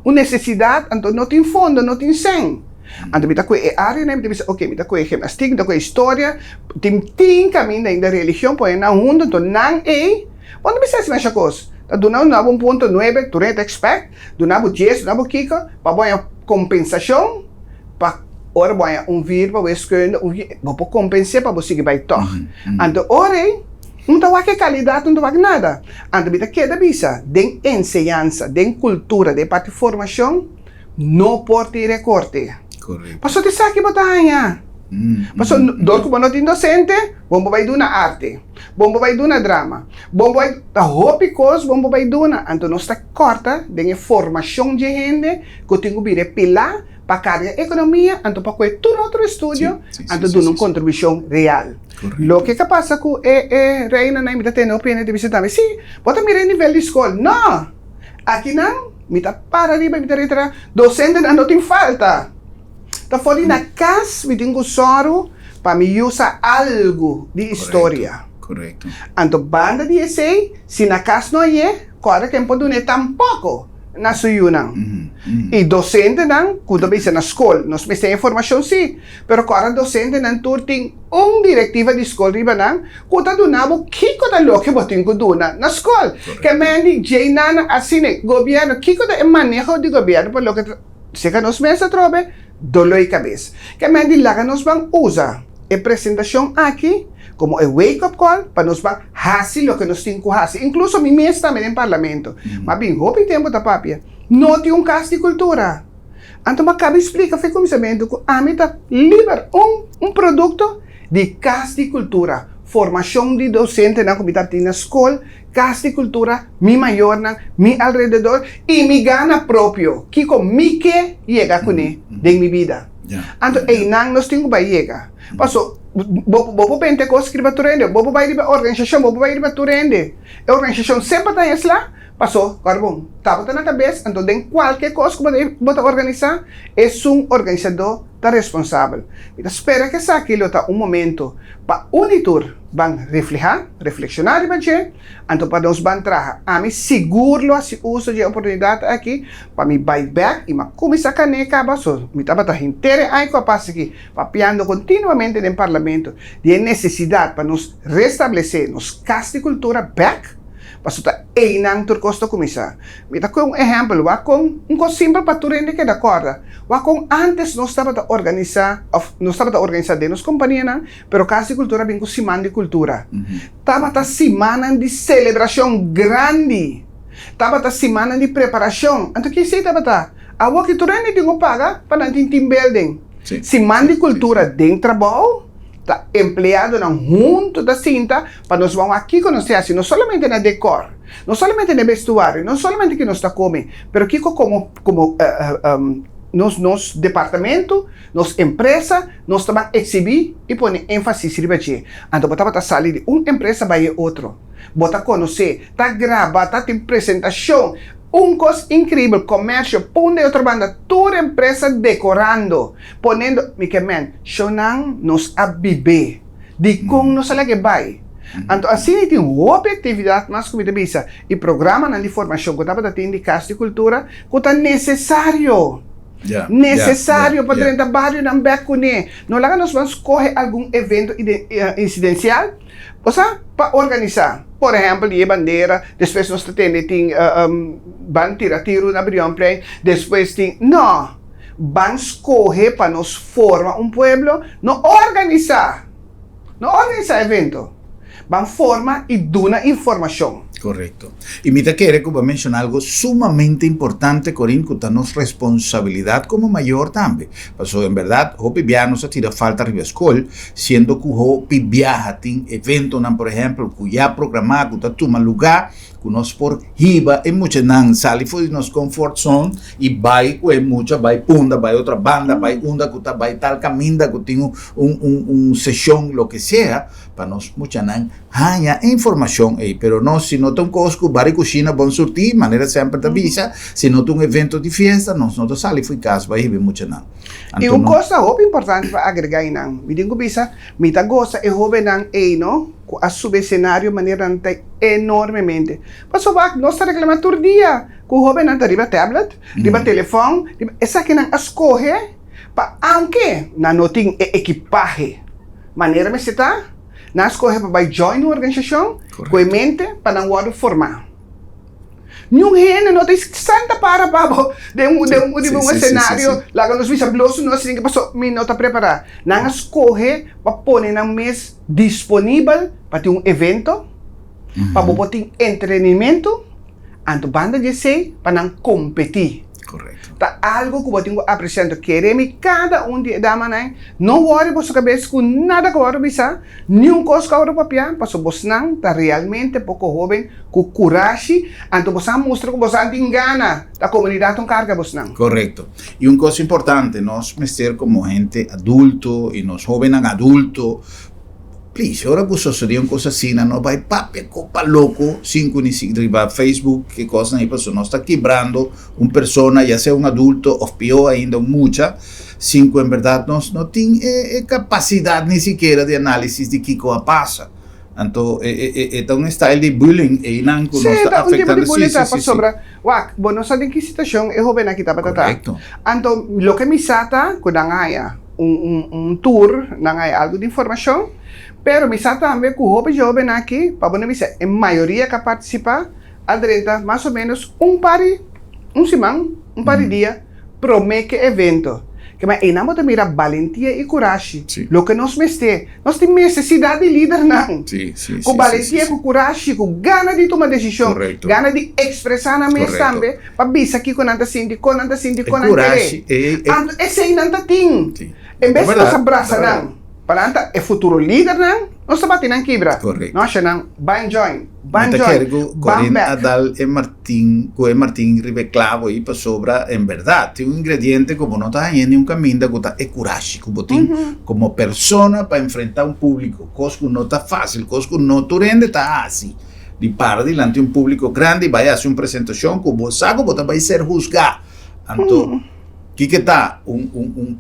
B: uma necessidade, então não tem fundo, não tem sem. Então, me dá é área, né? Ok, me dá gimnastica, me dá história, tem caminho da religião, põe na mundo, então não é, quando me se mexe coisa. Do não 1.9, tu renta expect, do não 10, do não 15, para boa compensação, para ora boa vir para escolher, para compensar para você que vai tocar. Então, ora, não tá que qualidade, não tá nada. Então, me dá que da bisa, de ensinança, de cultura, de parte formação, não pode recorte.
A: Correto.
B: Passou de saque batalha. Passou dor como não tem docente, bombo vai duna arte, bombo vai duna drama, bombo vai da hopi cos, bombo vai duna. Então nós está corta de formação de gente que tem que vir pilar para carreira economia, então para que todo outro estúdio, então dando uma contribuição real. Lo que passa com reina na imita tem opinião de visitar, sim, pode mirar nível de escola, não, aqui não, mita para ali, mita retira, docente não tem falta. Tá fora na casa, me tenho soro para me usar algo de história.
A: Correto.
B: Então, banda de esse, se na casa não é, corre que pode não tampouco na sua não. E docente não, quando vai ser na escola, nós temos informação sim, pero corre docente não tem diretiva de escola riba não, quando donava que coisa lo que botem que dona na escola. Que meni jay nana assim, governo, que coisa é manejo de governo para lo que se que nós mesa trobe dolor de cabeça. Que a gente lá que nós vamos usar a apresentação aqui como um wake-up call para nós vamos fazer o que nós temos que fazer. Incluso a mim mesmo também no parlamento. Mas bem, houve tempo da papia. Não tem caso de cultura. Então, acaba explica, foi começamento que a mim está livre produto de caso de cultura. Formação de docente na comunidade na escola, casa de cultura, mi maior, mi alrededor, e mi gana próprio, que comigo chega com ele, de minha vida. Então, não nós temos que chegar. Passou, bobo pente coisa que vai turende, bobo vai ir organização, bobo vai ir turende. A organização sempre está lá, passou, carbon, tapa na cabeça, então, de qualquer coisa que você organizar, é organizador tá responsável. Então, espera que aquilo tá momento para unitur van reflexionar e bater, então para nós van trazer a mim seguro a uso de oportunidade aqui para me buy back e ma começar a caneca baso me tava tá inteira aí com a passa aqui papiando continuamente no parlamento de necessidade para nos restabelecer nos casticultura back Pasuta einang turcosto kumisa. Mita ko yung example, wakong simple paturende que da corda. Wakong antes no estaba ta organizar de nos companhia na, pero casi cultura bem com semana de cultura. Tava ta semana de celebração grande. Tava ta semana de preparação. Então que sei tava ta? Awa que turende de paga para nanti team building. Semana de cultura dentro trabalho. Tá empregado não junto da cinta para nós vamos aqui conhecer assim, não somente na decor, não somente no vestuário, não somente que nós está comendo, mas aqui como nos departamento, nos empresa, nós também exibir e põe ênfase em baixo. Então botava sair de uma empresa para outra, bota conhecer, tá gravar, tá tem apresentação. Coisa incrível, comércio, põe outra banda, toda empresa decorando, ponendo, Mikemen, Shonan nos abibe, de como nos alage vai. Então, assim, tem uma atividade mais como bisa, e programa na formação, que estava tendo de casa de cultura, que está necessário. Necessário para dentro do barrio não beco ne. Não lá nós vamos escolher algum evento incidencial, ou seja, para organizar. Por exemplo, de bandeira, depois nós temos ban tiro na Brion Play, depois tem não, vamos escolher para nós formar pueblo, não organizar evento, vamos formar e dar informação.
A: Correcto. Y mira que Erika menciona algo sumamente importante, Corín, que está nuestra responsabilidad como mayor también. Pasó, en verdad, hopi viaja nos tira falta arriba escuela, siendo que hopi viaja, tin evento, por ejemplo, que ya programado, que está toma lugar, que nos por hiba, en muchas nan sale fue de nos comfort zone, y vai, que mucha, vai punda, vai otra banda, vai unda, que está, vai tal caminda, que tiene un sesión, lo que sea, para nos mucha nan, haya información, pero no, si no tem cosco, bar e cucina vão surtir, maneira sempre da visa, se não tem evento de festa, nós não sale, fui casa, vai receber muito não.
B: E uma coisa importante para agregar não, me digo bisa, me tá gosta e houve não no, a subcenário maneira enormemente. Passou vai, nós está reclamando todo dia, que o houve não riba tablet, riba telefone, essa que não escolhe, para aunque não tem equipaje, maneira me se tá nós corremos para join uma organização, com mente para não formar. Nenhum reno não tem santa para de um cenário, lá nos visa bloso, nós temos que passar minuto preparar. Nós correr para pôr na mesa disponível para ter evento, para botar entretenimento, então banda de sei para não competir.
A: Correcto.
B: Tá algo que eu tenho apreciando, queremos cada de da manhã, não worry por sua cabeça com nada que eu bisa, nenhum coisa que eu papia, para você não tá realmente pouco jovem, com coragem, então você mostra que você tem gana da comunidade carga você não.
A: Correcto. E uma coisa importante, nós mestre como gente adulto e nós jovens adulto. Please, ora que sucedió una cosa así, no vai papi, copa loco, cinco ni riba Facebook, que cosa ahí pasó, no está quebrando una persona, ya sea un adulto o peor ainda mucha, cinco en verdad no tiene capacidad ni siquiera de análisis de qué cosa pasa. Entonces, es un style de bullying e inanco no está afectando.
B: Sí. Wak, bueno, sa din ki situación, joven na kita patata.
A: Correcto.
B: Anto, lo que mi sata, kudangaya, un tour, nangaya algo de información, pero mi sata también que joven aqui, para poner en mayoría que participa, adrenta más o menos un par de día, promete evento. Que mas enamo de mira valentia e coragem. Lo que nós temos necessidade de líder não. Com valentia, com coragem, com gana de tomar decisão, gana de expressar na mesa também, para bisa aqui com anta sindi, com anta
A: coragem.
B: Esse aí não tem. Em vez de nós abraçar não, para anta é futuro líder não, nós estamos não quebra. Nós não, vai join.
A: Corina Adal e Martín Ribeclavo y para sobra en verdad tiene un ingrediente como no está en un camino de coraje como persona para enfrentar un público cosa no está fácil cosa no tú rende está así de par delante un público grande y vaya a hacer una presentación como saco vos vais a ser juzgado entonces que está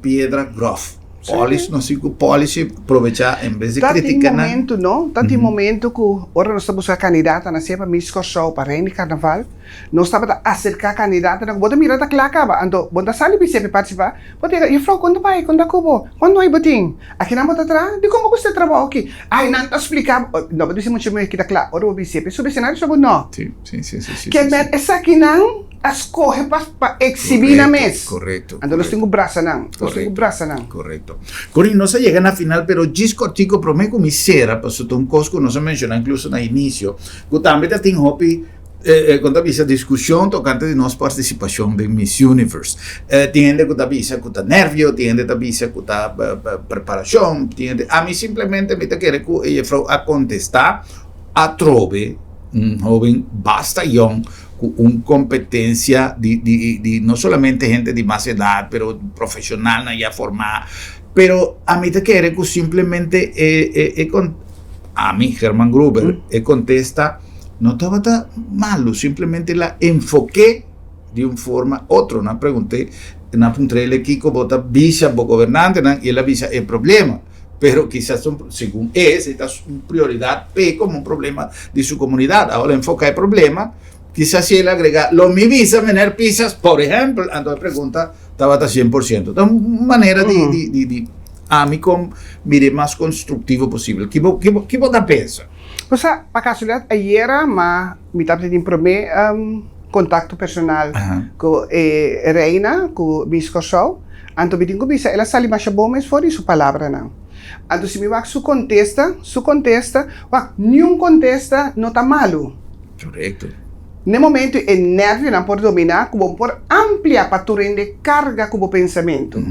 A: piedra grossa. Polish, não sei que polish aproveitar em vez de criticar.
B: Momento, não? Tanto momento que agora nós estamos buscando candidata na sempre Miss Corsol para Reine Carnaval, nós estamos a acercar candidata, não pode mirar da clacava, então, quando sali para sempre participar, pode dizer, e Frau, quando vai, quando acabou, quando vai botin, aqui não pode atrás, de como você trabalha aqui? Ai, não explicar, não pode dizer muito aqui da claro, agora o sempre, sobre cenário, sobre não.
A: Sim.
B: Que essa aqui não escorre para exibir na mesa.
A: Correcto.
B: Então nós temos braça não.
A: Correcto. Corín, no se llega a final, pero gis cortico prometo mi sera, pues un cosco no se menciona incluso na inicio, que también te tengo hopi quando avisa discussione tocante di nostra partecipazione in Miss Universe. Tiende che avisa che nervio, tiende che avisa che preparazione, tiende a mi semplicemente mi chiede che a contestare a trove un joven basta young con competencia de no solamente gente de más edad, pero profesional ya formada, pero a mí te quiere que simplemente a mí Hermann Gruber contesta no estaba malo, simplemente la enfoqué de una forma otra, no pregunté el equipo vota visa gobernante y la visa el problema. Pero quizás según esta es una prioridad como un problema de su comunidad. Ahora enfoca el problema, quizás si él agrega, lo mi visa tener pizzas, por ejemplo, entonces pregunta, estaba hasta 100%. De una manera de a mí mire más constructivo posible. ¿Qué vos piensas?
B: Pues, para casualidad, ayer me estaba teniendo contacto personal con Reina, con Miss Corsol. Entonces, me dijo, ela sale mais bom, mas fora isso palavra, não. Então, se me vai su contesta, nenhum contesta não está malo.
A: Correto.
B: No momento, o nervio não pode dominar, como por ampliar para tu render carga como pensamento.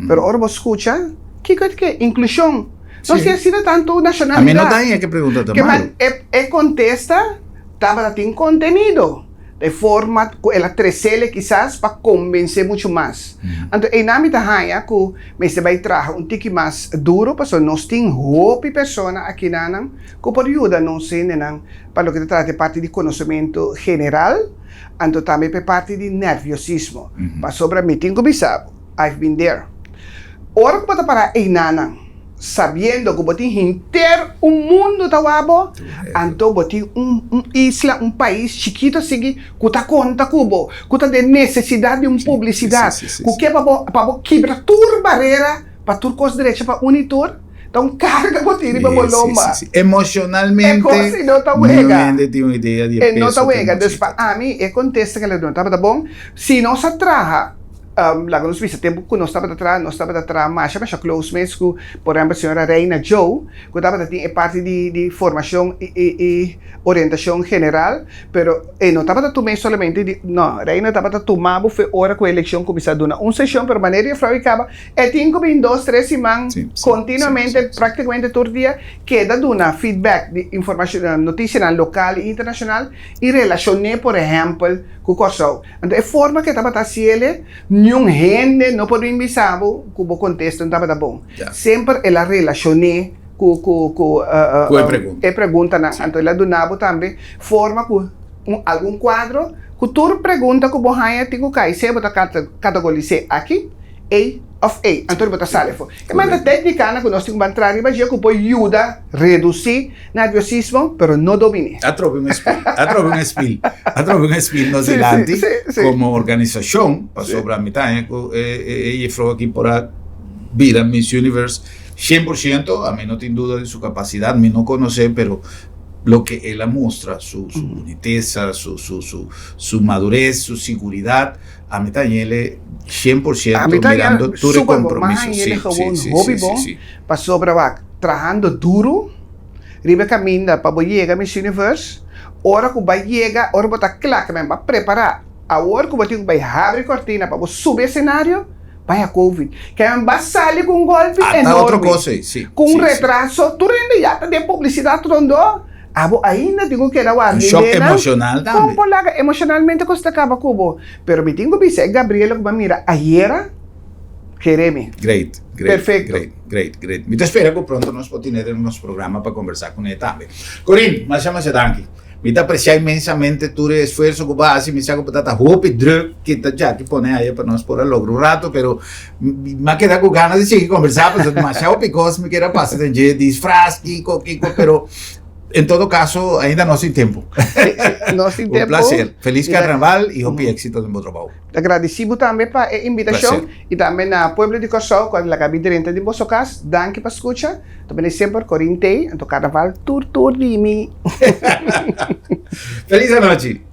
B: Pero agora você escuta, que é inclusão? Não se assina tanto nacionalidade.
A: A mim não dá que pergunta também.
B: Que contesta, estava tendo conteúdo. De forma que ela trecele quizás para convencer muito mais. Então, em nome da raia, que você vai trazer tique mais duro, porque nós temos roupa pessoa aqui na que pode ajudar nós para o que trata de parte de conhecimento general, então também para parte de nerviosismo. Para sobre mim, tenho que saber, I've been there. Ora que pode parar em nana, sabendo que você inteiro o mundo tá wabo, então você isla, país chiquito assim, que tá conta cubo, que tá de necessidade de publicidade, que é para quebrar toda barreira, para tur coisa direita para unitor, então carga você para boloma.
A: Emocionalmente,
B: não tá wega.
A: Tem uma ideia de
B: peso. Não tá wega. Despa a mim contesta que ela não tá bom. Se não se atraja lá nos visa tempo que nós estava atrás, mas close mesmo, por exemplo, a senhora Reina Joe, que estava a parte de formação e orientação general, pero não estava tomando somente, não, Reina estava tomando foi hora que a eleição começava a uma sessão permanente e frauicava, e tinha que 2, 3 semanas, continuamente, praticamente todo dia, queda dando feedback de informação, notícia local e internacional, e relacionei, por exemplo, com o Corsol. Então, a forma que estava a ser nenhum gente não pode invisar que o contexto não estava bom. Sempre ela relacione com a pergunta. Então ela donava também forma com algum quadro que toda pergunta que você tem que cair. Você vai categorizar aqui, A of A. Então você sale. Mas a técnica que nós temos que entrar que pode ajudar a reduzir nerviosismo, mas não domine.
A: Trove un spin no silenti como organización pasó para mitad ella fue aquí por vida Miss Universe 100%, a mí no tengo duda de su capacidad, me no conoce, pero lo que ella muestra, su boniteza, su madurez, su seguridad, a mí también 100% mirando tu compromiso.
B: Sí. Pasó para trabajando duro, ribe caminda para llegar a Miss Universe, hora que vai chegar, hora que está claro, vai preparar, a hora que vai abrir a cortina para subir o cenário, vai a Covid. Que vai sair com um golpe enorme.
A: Outra coisa, sim.
B: Com retraso, tudo ainda já tem publicidade, tudo andou. Ainda tenho que dar o
A: choque emocional também.
B: Como emocionalmente custa acaba cubo. Pero me tenho que dizer, Gabriela, que mira, ayer, quereme.
A: Great.
B: Perfecto.
A: Me espera que pronto nos podemos tener unos programas para conversar con ella también. Corín, más llamas de danke. mi aprecia imensamente tu esfuerzo que vas me saco patata hope druk que tá já que pone aí para nós por logro um rato, pero me queda com ganas de seguir conversar, porque demasiado picos me queda passar de disfraz, Kiko, pero em todo caso, ainda nós em tempo.
B: Nós em tempo.
A: Um prazer. Feliz Carnaval e hope éxito no trabalho.
B: Agradecido também para a invitação e também na Pueblo de Corsol, quando a cabe direta de Bosocas. Danke para escuta. Também sempre corintei, então Carnaval tur de mim.
A: Feliz noite.